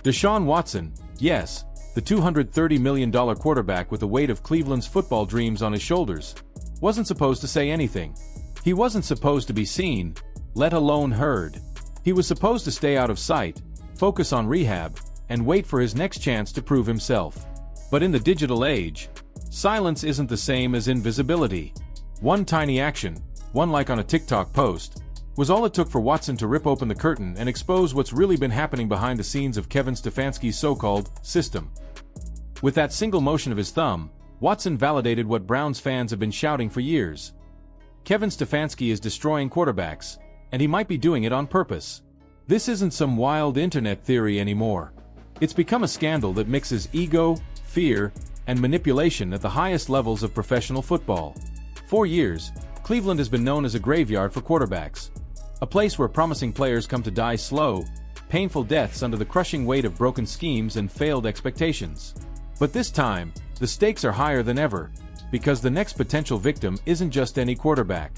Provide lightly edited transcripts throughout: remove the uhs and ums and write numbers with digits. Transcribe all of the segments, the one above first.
Deshaun Watson, yes, the $230 million quarterback with the weight of Cleveland's football dreams on his shoulders, wasn't supposed to say anything. He wasn't supposed to be seen, let alone heard. He was supposed to stay out of sight, focus on rehab, and wait for his next chance to prove himself. But in the digital age, silence isn't the same as invisibility. One tiny action, one like on a TikTok post, was all it took for Watson to rip open the curtain and expose what's really been happening behind the scenes of Kevin Stefanski's so-called system. With that single motion of his thumb, Watson validated what Browns fans have been shouting for years. Kevin Stefanski is destroying quarterbacks, and he might be doing it on purpose. This isn't some wild internet theory anymore. It's become a scandal that mixes ego, fear, and manipulation at the highest levels of professional football. For years, Cleveland has been known as a graveyard for quarterbacks. A place where promising players come to die slow, painful deaths under the crushing weight of broken schemes and failed expectations. But this time, the stakes are higher than ever, because the next potential victim isn't just any quarterback.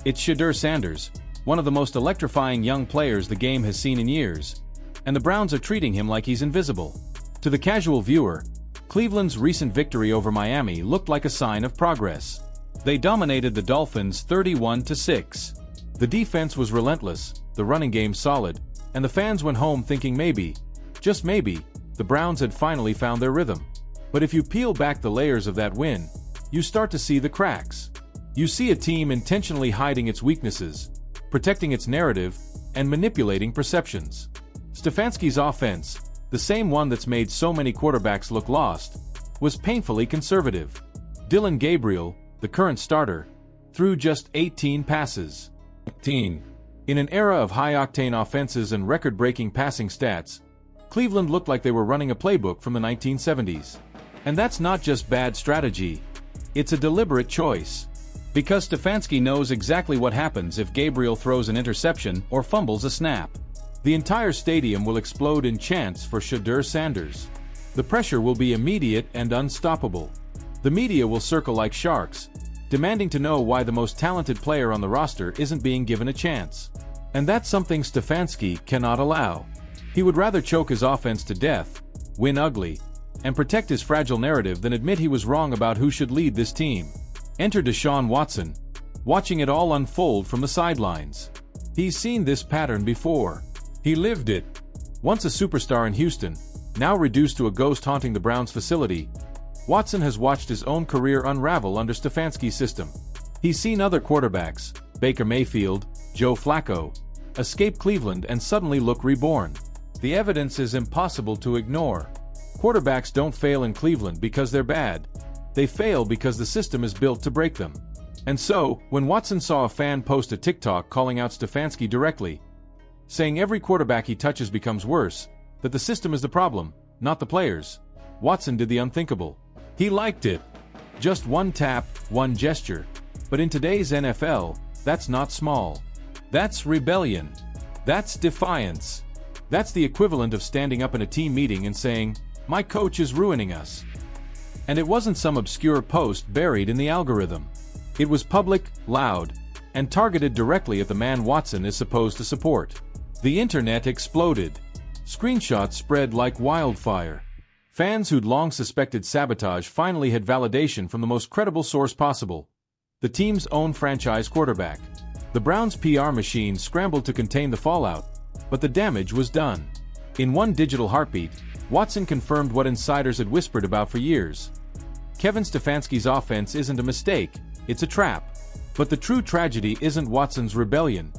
It's Shedeur Sanders, one of the most electrifying young players the game has seen in years, and the Browns are treating him like he's invisible. To the casual viewer, Cleveland's recent victory over Miami looked like a sign of progress. They dominated the Dolphins 31-6. The defense was relentless, the running game solid, and the fans went home thinking maybe, just maybe, the Browns had finally found their rhythm. But if you peel back the layers of that win, you start to see the cracks. You see a team intentionally hiding its weaknesses, protecting its narrative, and manipulating perceptions. Stefanski's offense, the same one that's made so many quarterbacks look lost, was painfully conservative. Dillon Gabriel, the current starter, threw just 18 passes. In an era of high-octane offenses and record-breaking passing stats, Cleveland looked like they were running a playbook from the 1970s. And that's not just bad strategy, it's a deliberate choice. Because Stefanski knows exactly what happens if Gabriel throws an interception or fumbles a snap. The entire stadium will explode in chants for Shedeur Sanders. The pressure will be immediate and unstoppable. The media will circle like sharks, demanding to know why the most talented player on the roster isn't being given a chance. And that's something Stefanski cannot allow. He would rather choke his offense to death, win ugly, and protect his fragile narrative than admit he was wrong about who should lead this team. Enter Deshaun Watson, watching it all unfold from the sidelines. He's seen this pattern before. He lived it. Once a superstar in Houston, now reduced to a ghost haunting the Browns facility, Watson has watched his own career unravel under Stefanski's system. He's seen other quarterbacks, Baker Mayfield, Joe Flacco, escape Cleveland and suddenly look reborn. The evidence is impossible to ignore. Quarterbacks don't fail in Cleveland because they're bad. They fail because the system is built to break them. And so, when Watson saw a fan post a TikTok calling out Stefanski directly, saying every quarterback he touches becomes worse, that the system is the problem, not the players, Watson did the unthinkable. He liked it. Just one tap, one gesture. But in today's NFL, that's not small. That's rebellion. That's defiance. That's the equivalent of standing up in a team meeting and saying, "My coach is ruining us." And it wasn't some obscure post buried in the algorithm. It was public, loud, and targeted directly at the man Watson is supposed to support. The internet exploded. Screenshots spread like wildfire. Fans who'd long suspected sabotage finally had validation from the most credible source possible: the team's own franchise quarterback. The Browns' PR machine scrambled to contain the fallout, but the damage was done. In one digital heartbeat, Watson confirmed what insiders had whispered about for years. Kevin Stefanski's offense isn't a mistake, it's a trap. But the true tragedy isn't Watson's rebellion.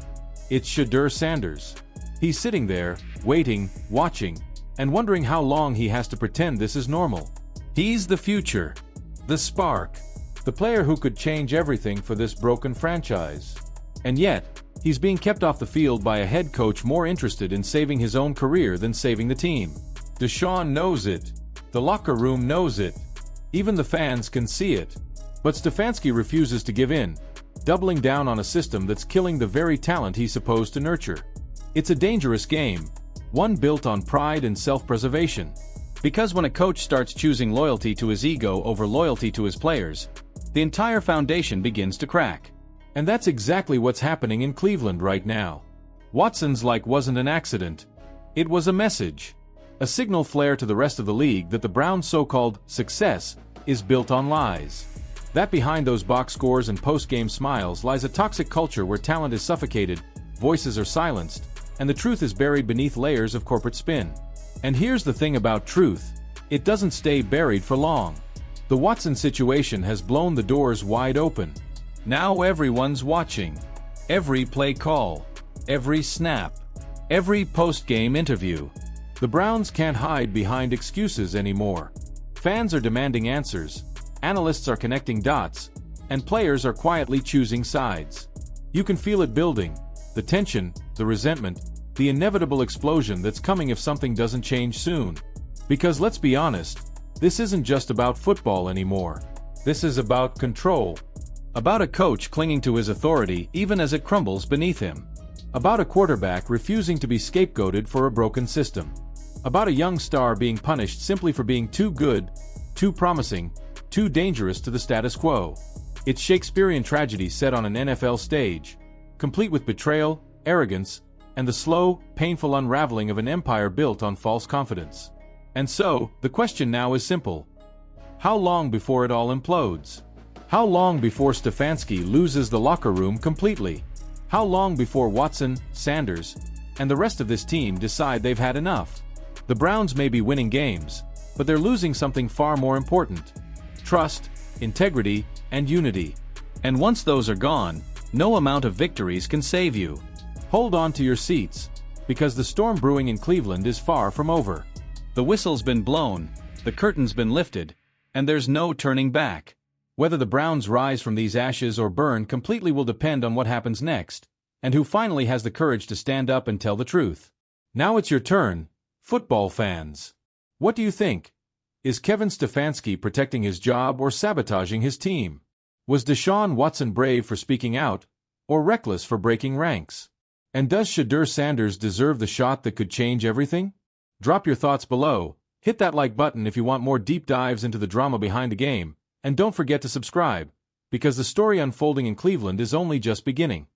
It's Shedeur Sanders. He's sitting there, waiting, watching, and wondering how long he has to pretend this is normal. He's the future. The spark. The player who could change everything for this broken franchise. And yet, he's being kept off the field by a head coach more interested in saving his own career than saving the team. Deshaun knows it. The locker room knows it. Even the fans can see it. But Stefanski refuses to give in, doubling down on a system that's killing the very talent he's supposed to nurture. It's a dangerous game, one built on pride and self-preservation. Because when a coach starts choosing loyalty to his ego over loyalty to his players, the entire foundation begins to crack. And that's exactly what's happening in Cleveland right now. Watson's like wasn't an accident. It was a message. A signal flare to the rest of the league that the Browns' so-called success is built on lies. That behind those box scores and post-game smiles lies a toxic culture where talent is suffocated, voices are silenced, and the truth is buried beneath layers of corporate spin. And here's the thing about truth. It doesn't stay buried for long. The Watson situation has blown the doors wide open. Now everyone's watching. Every play call, every snap, every post-game interview. The Browns can't hide behind excuses anymore. Fans are demanding answers, analysts are connecting dots, and players are quietly choosing sides. You can feel it building, the tension, the resentment, the inevitable explosion that's coming if something doesn't change soon. Because let's be honest, this isn't just about football anymore. This is about control. About a coach clinging to his authority even as it crumbles beneath him. About a quarterback refusing to be scapegoated for a broken system. About a young star being punished simply for being too good, too promising, too dangerous to the status quo. It's Shakespearean tragedy set on an NFL stage, complete with betrayal, arrogance, and the slow, painful unraveling of an empire built on false confidence. And so, the question now is simple. How long before it all implodes? How long before Stefanski loses the locker room completely? How long before Watson, Sanders, and the rest of this team decide they've had enough? The Browns may be winning games, but they're losing something far more important. Trust, integrity, and unity. And once those are gone, no amount of victories can save you. Hold on to your seats, because the storm brewing in Cleveland is far from over. The whistle's been blown, the curtain's been lifted, and there's no turning back. Whether the Browns rise from these ashes or burn completely will depend on what happens next, and who finally has the courage to stand up and tell the truth. Now it's your turn, football fans. What do you think? Is Kevin Stefanski protecting his job or sabotaging his team? Was Deshaun Watson brave for speaking out, or reckless for breaking ranks? And does Shedeur Sanders deserve the shot that could change everything? Drop your thoughts below, hit that like button if you want more deep dives into the drama behind the game, and don't forget to subscribe, because the story unfolding in Cleveland is only just beginning.